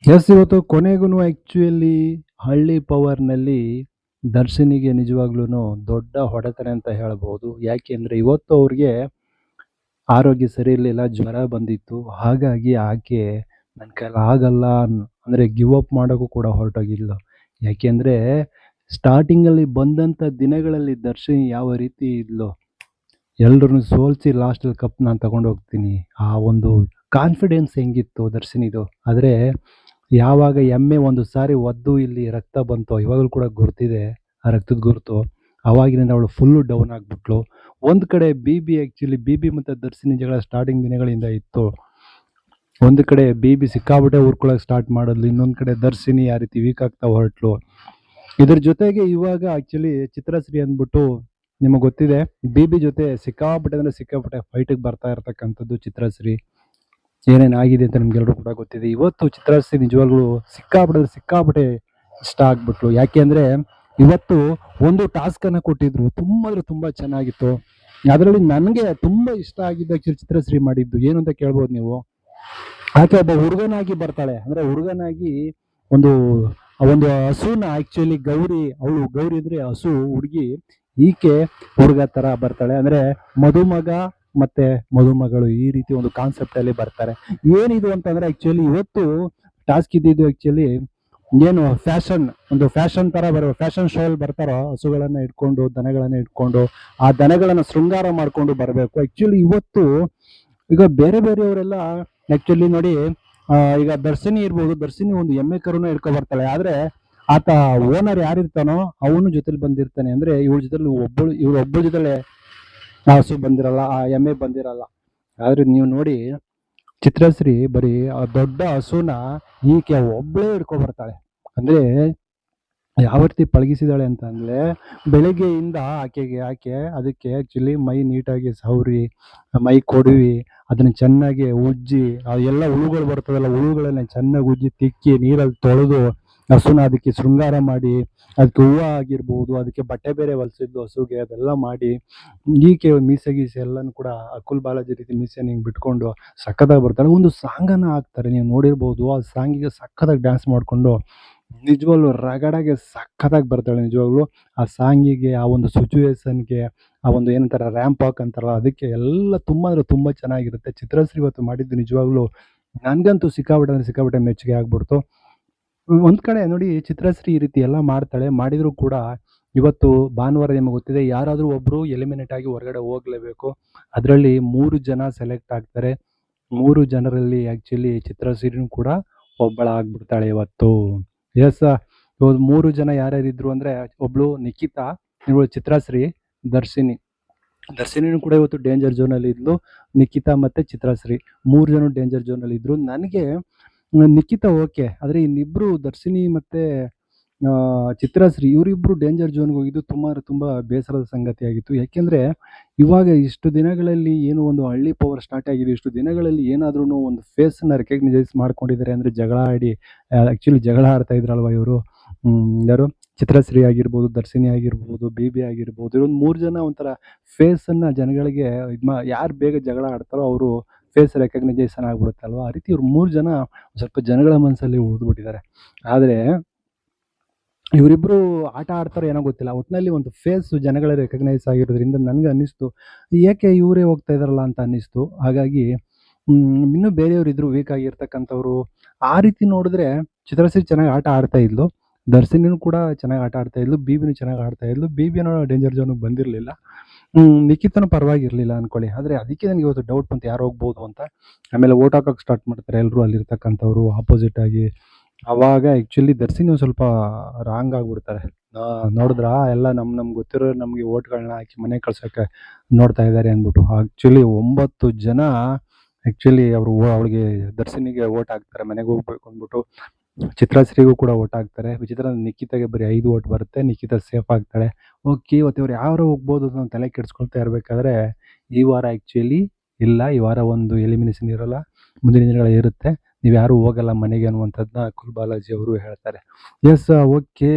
S ಇವತ್ತು ಕೊನೆಗೂ actually ಹಳ್ಳಿ ಪವರ್‌ನಲ್ಲಿ ದರ್ಶನಿಗೆ ನಿಜವಾಗ್ಲೂ ದೊಡ್ಡ ಹೊಡೆತನೇ ಅಂತ ಹೇಳ್ಬೋದು. ಯಾಕೆಂದ್ರೆ ಇವತ್ತು ಅವ್ರಿಗೆ ಆರೋಗ್ಯ ಸರಿ ಇರ್ಲಿಲ್ಲ, ಜ್ವರ ಬಂದಿತ್ತು. ಹಾಗಾಗಿ ಆಕೆ ನನ್ನ ಕೈಲಿ ಆಗಲ್ಲ ಅಂದ್ರೆ ಗಿವ್ ಅಪ್ ಮಾಡೋಕ್ಕೂ ಕೂಡ ಹೊರಟೋಗಿದ್ಲು. ಯಾಕೆಂದ್ರೆ ಸ್ಟಾರ್ಟಿಂಗಲ್ಲಿ ಬಂದಂಥ ದಿನಗಳಲ್ಲಿ ದರ್ಶಿನಿ ಯಾವ ರೀತಿ ಇದ್ಲು, ಎಲ್ರನ್ನು ಸೋಲ್ಸಿ ಲಾಸ್ಟಲ್ಲಿ ಕಪ್ ನಾನು ತಗೊಂಡೋಗ್ತೀನಿ. ಆ ಒಂದು ಕಾನ್ಫಿಡೆನ್ಸ್ ಹೆಂಗಿತ್ತು ದರ್ಶಿನಿದು. ಆದರೆ ಯಾವಾಗ ಎಮ್ಮೆ ಒಂದು ಸಾರಿ ಒದ್ದು ಇಲ್ಲಿ ರಕ್ತ ಬಂತೋ, ಇವಾಗಲೂ ಕೂಡ ಗುರ್ತಿದೆ ಆ ರಕ್ತದ ಗುರುತು. ಅವಾಗಿನಿಂದ ಅವಳು ಫುಲ್ಲು ಡೌನ್ ಆಗಿಬಿಟ್ಲು. ಒಂದು ಕಡೆ ಆ್ಯಕ್ಚುಲಿ ಬಿ ಮತ್ತು ದರ್ಶಿನಿ ಜಗಳ ಸ್ಟಾರ್ಟಿಂಗ್ ದಿನಗಳಿಂದ ಇತ್ತು. ಒಂದು ಕಡೆ ಬಿ ಸಿಕ್ಕಾಬಿಟ್ಟೆ ಉರ್ಕೊಳಕ್ಕೆ ಸ್ಟಾರ್ಟ್ ಮಾಡಿದ್ಲು, ಇನ್ನೊಂದು ಕಡೆ ದರ್ಶಿನಿ ಆ ರೀತಿ ವೀಕ್ ಆಗ್ತಾ ಹೊರಟ್ಲು. ಇದ್ರ ಜೊತೆಗೆ ಇವಾಗ ಆ್ಯಕ್ಚುಲಿ ಚಿತ್ರಶ್ರೀ ಅಂದ್ಬಿಟ್ಟು ನಿಮಗೆ ಗೊತ್ತಿದೆ, ಬಿ ಜೊತೆ ಸಿಕ್ಕಾಪಟ್ಟೆ ಫೈಟಿಗೆ ಬರ್ತಾ ಇರ್ತಕ್ಕಂಥದ್ದು ಚಿತ್ರಶ್ರೀ. ಏನೇನಾಗಿದೆ ಅಂತ ನಿಮ್ಗೆಲ್ಲರೂ ಕೂಡ ಗೊತ್ತಿದೆ. ಇವತ್ತು ಚಿತ್ರಶ್ರೀ ನಿಜವಾಗ್ಲೂ ಸಿಕ್ಕಾಪಟ್ಟೆ ಇಷ್ಟ ಆಗ್ಬಿಟ್ಲು. ಯಾಕೆ ಅಂದರೆ ಇವತ್ತು ಒಂದು ಟಾಸ್ಕನ್ನು ಕೊಟ್ಟಿದ್ರು, ತುಂಬ ಅಂದರೆ ತುಂಬ ಚೆನ್ನಾಗಿತ್ತು. ಅದರಲ್ಲಿ ನನಗೆ ತುಂಬ ಇಷ್ಟ ಆಗಿದ್ದು ಆ್ಯಕ್ಚುಲಿ ಚಿತ್ರಶ್ರೀ ಮಾಡಿದ್ದು ಏನು ಅಂತ ಕೇಳ್ಬೋದು ನೀವು. ಆಕೆ ಒಬ್ಬ ಹುಡುಗನಾಗಿ ಬರ್ತಾಳೆ, ಅಂದರೆ ಹುಡುಗನಾಗಿ ಒಂದು ಒಂದು ಹಸುನ ಆ್ಯಕ್ಚುಲಿ ಅವಳು ಗೌರಿ ಅಂದರೆ ಹಸು ಹುಡುಗಿ, ಈಕೆ ಹುಡುಗ ಥರ ಬರ್ತಾಳೆ. ಅಂದರೆ ಮದುಮಗ ಮತ್ತೆ ಮದುಮಗಳು ಈ ರೀತಿ ಒಂದು ಕಾನ್ಸೆಪ್ಟ್ ಅಲ್ಲಿ ಬರ್ತಾರೆ. ಏನಿದು ಅಂತಂದ್ರೆ ಆಕ್ಚುಲಿ ಇವತ್ತು ಟಾಸ್ಕ್ ಇದ್ದಿದ್ದು ಆಕ್ಚುಲಿ ಏನು ಒಂದು ಫ್ಯಾಷನ್ ತರ ಫ್ಯಾಷನ್ ಶೋ ಅಲ್ಲಿ ಬರ್ತಾರೋ, ಹಸುಗಳನ್ನ ಇಟ್ಕೊಂಡು ದನಗಳನ್ನ ಇಟ್ಕೊಂಡು ಆ ದನಗಳನ್ನ ಶೃಂಗಾರ ಮಾಡ್ಕೊಂಡು ಬರಬೇಕು. ಆಕ್ಚುಲಿ ಇವತ್ತು ಈಗ ಬೇರೆಯವರೆಲ್ಲ ಆಕ್ಚುಲಿ ನೋಡಿ, ಈಗ ದರ್ಶಿನಿ ಇರ್ಬೋದು, ದರ್ಶಿನಿ ಒಂದು ಎಮ್ಮೆ ಕರುನ ಇಟ್ಕೊ ಬರ್ತಾಳೆ. ಆದ್ರೆ ಆತ ಓನರ್ ಯಾರಿರ್ತಾನೋ ಅವನು ಜೊತೆಲಿ ಬಂದಿರ್ತಾನೆ. ಅಂದ್ರೆ ಇವ್ರ ಜೊತೆಲಿ ಒಬ್ಬಳ ಜೊತೆಲೆ ಆ ಹಸು ಬಂದಿರಲ್ಲ, ಆ ಎಮ್ಮೆ ಬಂದಿರಲ್ಲ. ಆದ್ರೆ ನೀವು ನೋಡಿ, ಚಿತ್ರಶ್ರೀ ಬರೀ ಆ ದೊಡ್ಡ ಹಸುನ ಈಕೆ ಒಬ್ಬಳೇ ಹಿಡ್ಕೊ ಬರ್ತಾಳೆ. ಅಂದ್ರೆ ಯಾವ ರೀತಿ ಪಳಗಿಸಿದಾಳೆ ಅಂತ ಅಂದ್ರೆ, ಬೆಳಗ್ಗೆಯಿಂದ ಆಕೆ ಅದಕ್ಕೆ ಆಕ್ಚುಲಿ ಮೈ ನೀಟಾಗಿ ಸವರಿ, ಮೈ ಕೊಡುವಿ, ಅದನ್ನ ಚೆನ್ನಾಗಿ ಉಜ್ಜಿ, ಆ ಎಲ್ಲ ಹುಳುಗಳು ಬರ್ತದಲ್ಲ, ಹುಳುಗಳನ್ನ ಚೆನ್ನಾಗಿ ಉಜ್ಜಿ ತಿಕ್ಕಿ ನೀರಲ್ಲಿ ತೊಳೆದು ಹಸುನ ಅದಕ್ಕೆ ಶೃಂಗಾರ ಮಾಡಿ, ಅದಕ್ಕೆ ಹೂವು ಆಗಿರ್ಬೋದು, ಅದಕ್ಕೆ ಬಟ್ಟೆ ಬೇರೆ ಹೊಲಿಸಿದ್ದು ಹಸುಗೆ, ಅದೆಲ್ಲ ಮಾಡಿ ಈಕೆ ಮೀಸೆ ಗೀಸೆ ಎಲ್ಲನೂ ಕೂಡ ಅಕುಲ್ ಬಾಲಾಜಿ ರೀತಿ ಮೀಸೆನ ಹಿಂಗೆ ಬಿಟ್ಕೊಂಡು ಸಖತ್ತಾಗಿ ಬರ್ತಾಳೆ. ಒಂದು ಸಾಂಗನ್ನು ಹಾಕ್ತಾರೆ, ನೀವು ನೋಡಿರ್ಬೋದು. ಆ ಸಾಂಗಿಗೆ ಸಖತ್ತಾಗಿ ಡ್ಯಾನ್ಸ್ ಮಾಡಿಕೊಂಡು ನಿಜವಾಗ್ಲೂ ರಗಡಾಗೆ ಸಖತ್ತಾಗಿ ಬರ್ತಾಳೆ. ನಿಜವಾಗ್ಲೂ ಆ ಸಾಂಗಿಗೆ, ಆ ಒಂದು ಸಿಚುವೇಶನ್ಗೆ, ಆ ಒಂದು ಏನಂತಾರೆ ರ್ಯಾಂಪ್ ವಾಕ್ ಅಂತಾರಲ್ಲ, ಅದಕ್ಕೆ ಎಲ್ಲ ತುಂಬ ಅಂದರೆ ತುಂಬ ಚೆನ್ನಾಗಿರುತ್ತೆ. ಚಿತ್ರಶ್ರೀ ಇವತ್ತು ಮಾಡಿದ್ದು ನಿಜವಾಗ್ಲೂ ನನಗಂತೂ ಸಿಕ್ಕಾಪಟ್ಟೆ ಮೆಚ್ಚುಗೆ ಆಗ್ಬಿಡ್ತು. ಒಂದು ಕಡೆ ನೋಡಿ, ಚಿತ್ರಶ್ರೀ ಈ ರೀತಿ ಎಲ್ಲ ಮಾಡ್ತಾಳೆ, ಮಾಡಿದರೂ ಕೂಡ ಇವತ್ತು ಭಾನುವಾರ ನಿಮಗೆ ಗೊತ್ತಿದೆ, ಯಾರಾದರೂ ಒಬ್ಬರು ಎಲಿಮಿನೇಟ್ ಆಗಿ ಹೊರಗಡೆ ಹೋಗಲೇಬೇಕು. ಅದರಲ್ಲಿ 3 ಜನ ಸೆಲೆಕ್ಟ್ ಆಗ್ತಾರೆ. 3 ಜನರಲ್ಲಿ ಆ್ಯಕ್ಚುಲಿ ಚಿತ್ರಶ್ರೀನೂ ಕೂಡ ಒಬ್ಬಳಾಗ್ಬಿಡ್ತಾಳೆ ಇವತ್ತು. ಎಸ್, ಇವತ್ತು 3 ಜನ ಯಾರ್ಯಾರಿದ್ರು ಅಂದರೆ, ಒಬ್ಬಳು ನಿಖಿತಾ, ಇವಳು ಚಿತ್ರಶ್ರೀ, ದರ್ಶಿನಿನೂ ಕೂಡ ಇವತ್ತು ಡೇಂಜರ್ ಝೋನಲ್ಲಿ ಇದ್ಲು. ನಿಖಿತಾ ಮತ್ತು ಚಿತ್ರಶ್ರೀ 3 ಜನ ಡೇಂಜರ್ ಝೋನಲ್ಲಿ ಇದ್ರು. ನನಗೆ ನಿಖಿತಾ ಓಕೆ, ಆದರೆ ಇನ್ನಿಬ್ಬರು ದರ್ಶಿನಿ ಮತ್ತು ಚಿತ್ರಶ್ರೀ ಇವರಿಬ್ಬರು ಡೇಂಜರ್ ಝೋನ್ಗೆ ಹೋಗಿದ್ದು ತುಂಬ ಬೇಸರದ ಸಂಗತಿಯಾಗಿತ್ತು. ಯಾಕೆಂದರೆ ಇವಾಗ ಇಷ್ಟು ದಿನಗಳಲ್ಲಿ ಏನು ಒಂದು ಹಳ್ಳಿ ಪವರ್ ಸ್ಟಾರ್ಟ್ ಆಗಿದೆ, ಇಷ್ಟು ದಿನಗಳಲ್ಲಿ ಏನಾದ್ರೂ ಒಂದು ಫೇಸನ್ನು ರೆಕಗ್ನೈಸ್ ಮಾಡ್ಕೊಂಡಿದ್ದಾರೆ ಅಂದರೆ ಜಗಳ ಆಡಿ, ಆ್ಯಕ್ಚುಲಿ ಜಗಳ ಆಡ್ತಾ ಇದ್ರಲ್ವ ಇವರು, ಯಾರು ಚಿತ್ರಶ್ರೀ ಆಗಿರ್ಬೋದು, ದರ್ಶಿನಿ ಆಗಿರ್ಬೋದು, ಬಿ ಆಗಿರ್ಬೋದು, ಇವರೊಂದು 3 ಜನ ಒಂಥರ ಫೇಸನ್ನು ಜನಗಳಿಗೆ ಯಾರು ಬೇಗ ಜಗಳ ಆಡ್ತಾರೋ ಅವರು ಫೇಸ್ ರೆಕಗ್ನೈಸೇಷನ್ ಆಗ್ಬಿಡುತ್ತಲ್ವ. ಆ ರೀತಿ ಇವ್ರು 3 ಜನ ಸ್ವಲ್ಪ ಜನಗಳ ಮನಸ್ಸಲ್ಲಿ ಉಳಿದ್ಬಿಟ್ಟಿದ್ದಾರೆ. ಆದರೆ ಇವರಿಬ್ಬರು ಆಟ ಆಡ್ತಾರೋ ಏನೋ ಗೊತ್ತಿಲ್ಲ, ಒಟ್ಟಿನಲ್ಲಿ ಒಂದು ಫೇಸ್ ಜನಗಳ ರೆಕಗ್ನೈಸ್ ಆಗಿರೋದ್ರಿಂದ ನನಗೆ ಅನ್ನಿಸ್ತು, ಏಕೆ ಇವರೇ ಹೋಗ್ತಾ ಇದಾರಲ್ಲ ಅಂತ ಅನ್ನಿಸ್ತು. ಹಾಗಾಗಿ ಇನ್ನೂ ಬೇರೆಯವರಿದ್ರು ವೀಕ್ ಆಗಿರ್ತಕ್ಕಂಥವ್ರು. ಆ ರೀತಿ ನೋಡಿದ್ರೆ ಚಿತ್ರಶ್ರೀ ಚೆನ್ನಾಗಿ ಆಟ ಆಡ್ತಾ ಇದ್ಲು, ದರ್ಶಿನಿನೂ ಕೂಡ ಚೆನ್ನಾಗಿ ಆಟ ಆಡ್ತಾ ಇದ್ಲು, ಬಿನೂ ಚೆನ್ನಾಗಿ ಆಡ್ತಾ ಇದ್ಲು. ಏನೋ ಡೇಂಜರ್ ಝೋನ್ಗೆ ಬಂದಿರಲಿಲ್ಲ. ನಿಖಿತನೂ ಪರವಾಗಿರಲಿಲ್ಲ ಅನ್ಕೊಳ್ಳಿ. ಆದರೆ ಅದಕ್ಕೆ ನನಗೆ ಇವತ್ತು ಡೌಟ್ ಬಂತು ಯಾರು ಹೋಗ್ಬೋದು ಅಂತ. ಆಮೇಲೆ ಓಟ್ ಹಾಕೋಕ್ಕೆ ಸ್ಟಾರ್ಟ್ ಮಾಡ್ತಾರೆ ಎಲ್ಲರೂ ಅಲ್ಲಿರ್ತಕ್ಕಂಥವ್ರು ಆಪೋಸಿಟ್ ಆಗಿ. ಅವಾಗ ಆ್ಯಕ್ಚುಲಿ ದರ್ಶಿನಿ ಒಂದು ಸ್ವಲ್ಪ ರಾಂಗ್ ಆಗಿಬಿಡ್ತಾರೆ. ನೋಡಿದ್ರಾ ಎಲ್ಲ ನಮ್ಗೆ ಗೊತ್ತಿರೋ ನಮಗೆ ಓಟ್ಗಳನ್ನ ಹಾಕಿ ಮನೆ ಕಳ್ಸೋಕ್ಕೆ ನೋಡ್ತಾ ಇದ್ದಾರೆ ಅಂದ್ಬಿಟ್ಟು. ಆ್ಯಕ್ಚುಲಿ 9 ಜನ ಆ್ಯಕ್ಚುಲಿ ಅವಳಿಗೆ ದರ್ಶಿನಿಗೆ ಓಟ್ ಹಾಕ್ತಾರೆ ಮನೆಗೆ ಹೋಗ್ಬೇಕು ಅಂದ್ಬಿಟ್ಟು. ಚಿತ್ರಶ್ರೀಗೂ ಕೂಡ ಓಟ್ ಹಾಕ್ತಾರೆ. ವಿಚಿತ್ರ, ನಿಖಿತಾಗೆ ಬರೀ 5 ಓಟ್ ಬರುತ್ತೆ, ನಿಖಿತಾ ಸೇಫ್ ಆಗ್ತಾಳೆ. ಓಕೆ, ಇವತ್ತು ಇವ್ರು ಯಾರು ಹೋಗ್ಬೋದು ಅಂತ ತಲೆ ಕೆಡಿಸ್ಕೊಳ್ತಾ ಇರಬೇಕಾದ್ರೆ, ಈ ವಾರ ಆ್ಯಕ್ಚುಲಿ ಇಲ್ಲ, ಈ ವಾರ ಒಂದು ಎಲಿಮಿನೇಷನ್ ಇರೋಲ್ಲ, ಮುಂದಿನ ದಿನಗಳು ಇರುತ್ತೆ, ನೀವು ಯಾರೂ ಹೋಗಲ್ಲ ಮನೆಗೆ ಅನ್ನುವಂಥದ್ದನ್ನ ಅಕುಲ್ ಬಾಲಾಜಿ ಅವರು ಹೇಳ್ತಾರೆ. Yes, okay.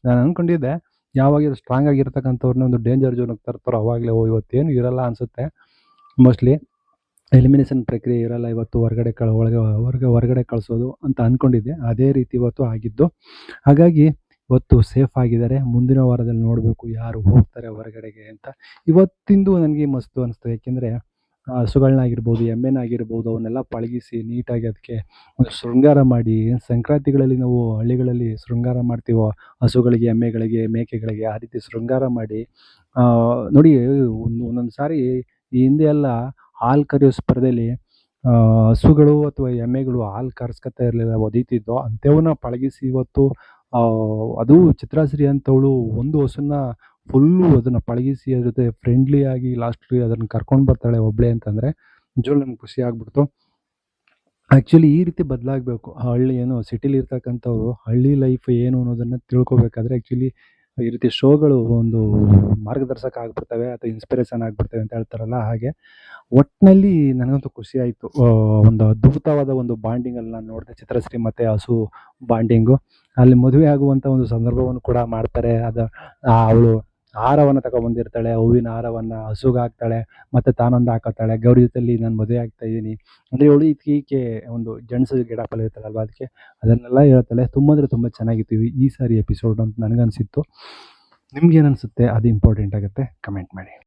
ನಾನು ಅಂದ್ಕೊಂಡಿದ್ದೆ ಯಾವಾಗ ಸ್ಟ್ರಾಂಗ್ ಆಗಿರ್ತಕ್ಕಂಥವ್ರನ್ನ ಒಂದು ಡೇಂಜರ್ ಝೋನ್ಗೆ ತರ್ತಾರೋ ಅವಾಗಲೇ ಇವತ್ತೇನು ಇರಲ್ಲ ಅನಿಸುತ್ತೆ ಮೋಸ್ಟ್ಲಿ. ಎಲಿಮಿನೇಷನ್ ಪ್ರಕ್ರಿಯೆ ಇರಲ್ಲ ಇವತ್ತು ಹೊರಗಡೆ ಕಳಿಸೋದು ಅಂತ ಅಂದ್ಕೊಂಡಿದ್ದೆ. ಅದೇ ರೀತಿ ಇವತ್ತು ಆಗಿದ್ದು. ಹಾಗಾಗಿ ಇವತ್ತು ಸೇಫ್ ಆಗಿದ್ದಾರೆ. ಮುಂದಿನ ವಾರದಲ್ಲಿ ನೋಡಬೇಕು ಯಾರು ಹೋಗ್ತಾರೆ ಹೊರಗಡೆಗೆ ಅಂತ. ಇವತ್ತಿಂದು ನನಗೆ ಮಸ್ತು ಅನಿಸ್ತು. ಏಕೆಂದರೆ ಹಸುಗಳನ್ನಾಗಿರ್ಬೋದು, ಎಮ್ಮೆನಾಗಿರ್ಬೋದು ಅವನ್ನೆಲ್ಲ ಪಳಗಿಸಿ ನೀಟಾಗಿ ಅದಕ್ಕೆ ಒಂದು ಶೃಂಗಾರ ಮಾಡಿ, ಸಂಕ್ರಾಂತಿಗಳಲ್ಲಿ ನಾವು ಹಳ್ಳಿಗಳಲ್ಲಿ ಶೃಂಗಾರ ಮಾಡ್ತೀವೋ ಹಸುಗಳಿಗೆ, ಎಮ್ಮೆಗಳಿಗೆ, ಮೇಕೆಗಳಿಗೆ ಆ ರೀತಿ ಶೃಂಗಾರ ಮಾಡಿ ನೋಡಿ ಒಂದೊಂದು ಸಾರಿ ಈ ಹಿಂದೆ ಎಲ್ಲ ಹಾಲು ಕರೆಯೋ ಸ್ಪರ್ಧೆಯಲ್ಲಿ ಹಸುಗಳು ಅಥವಾ ಎಮ್ಮೆಗಳು ಹಾಲು ಕರೆಸ್ಕೊತಾ ಇರಲಿಲ್ಲ, ಒದೀತಿದ್ದೋ ಅಂಥವನ್ನ ಪಳಗಿಸಿ ಇವತ್ತು ಅದು ಚಿತ್ರಾಶ್ರೀ ಅಂತವಳು ಒಂದು ಹಸುನ ಫುಲ್ಲು ಅದನ್ನು ಪಳಗಿಸಿ ಅದ್ರ ಜೊತೆ ಫ್ರೆಂಡ್ಲಿಯಾಗಿ ಲಾಸ್ಟ್ಗೆ ಅದನ್ನು ಕರ್ಕೊಂಡು ಬರ್ತಾಳೆ ಒಬ್ಬಳೇ ಅಂತಂದರೆ ನಿಜವಾಗ್ಲೂ ನಮ್ಗೆ ಖುಷಿ ಆಗ್ಬಿಡ್ತು. ಆ್ಯಕ್ಚುಲಿ ಈ ರೀತಿ ಬದಲಾಗಬೇಕು. ಹಳ್ಳಿ ಏನು ಸಿಟಿಲಿ ಇರ್ತಕ್ಕಂಥವ್ರು ಹಳ್ಳಿ ಲೈಫ್ ಏನು ಅನ್ನೋದನ್ನು ತಿಳ್ಕೊಬೇಕಾದ್ರೆ ಆ್ಯಕ್ಚುಲಿ ಈ ರೀತಿ ಶೋಗಳು ಒಂದು ಮಾರ್ಗದರ್ಶಕ ಆಗ್ಬಿಡ್ತವೆ ಅಥವಾ ಇನ್ಸ್ಪಿರೇಷನ್ ಆಗ್ಬಿಡ್ತವೆ ಅಂತ ಹೇಳ್ತಾರಲ್ಲ ಹಾಗೆ. ಒಟ್ಟಿನಲ್ಲಿ ನನಗಂತೂ ಖುಷಿ ಆಯಿತು. ಒಂದು ಅದ್ಭುತವಾದ ಒಂದು ಬಾಂಡಿಂಗಲ್ಲಿ ನಾನು ನೋಡಿದೆ ಚಿತ್ರಶ್ರೀ ಮತ್ತು ಹಸು ಬಾಂಡಿಂಗು. ಅಲ್ಲಿ ಮದುವೆ ಆಗುವಂಥ ಒಂದು ಸಂದರ್ಭವನ್ನು ಕೂಡ ಮಾಡ್ತಾರೆ. ಅವಳು ಹಾರವನ್ನು ತಗೊಬಂದಿರ್ತಾಳೆ, ಹೂವಿನ ಹಾರವನ್ನು ಹಸುಗೆ ಹಾಕ್ತಾಳೆ, ಮತ್ತು ತಾನೊಂದು ಹಾಕೋತಾಳೆ. ಗೌರಿ ಜೊತೆಯಲ್ಲಿ ನಾನು ಮದುವೆ ಆಗ್ತಾ ಇದ್ದೀನಿ ಅಂದರೆ ಇವಳು ಈಕೆ ಒಂದು ಜೆಂಟ್ಸ್ ಗೆಟಪಲ್ಲಿ ಇರ್ತಾಳಲ್ವ, ಅದಕ್ಕೆ ಅದನ್ನೆಲ್ಲ ಹೇಳ್ತಾಳೆ. ತುಂಬ ಅಂದರೆ ತುಂಬ ಚೆನ್ನಾಗಿತ್ತು ಈ ಸಾರಿ ಎಪಿಸೋಡ್ ಅಂತ ನನಗನ್ಸಿತ್ತು. ನಿಮ್ಗೇನು ಅನಿಸುತ್ತೆ? ಅದು ಇಂಪಾರ್ಟೆಂಟ್ ಆಗುತ್ತೆ, ಕಮೆಂಟ್ ಮಾಡಿ.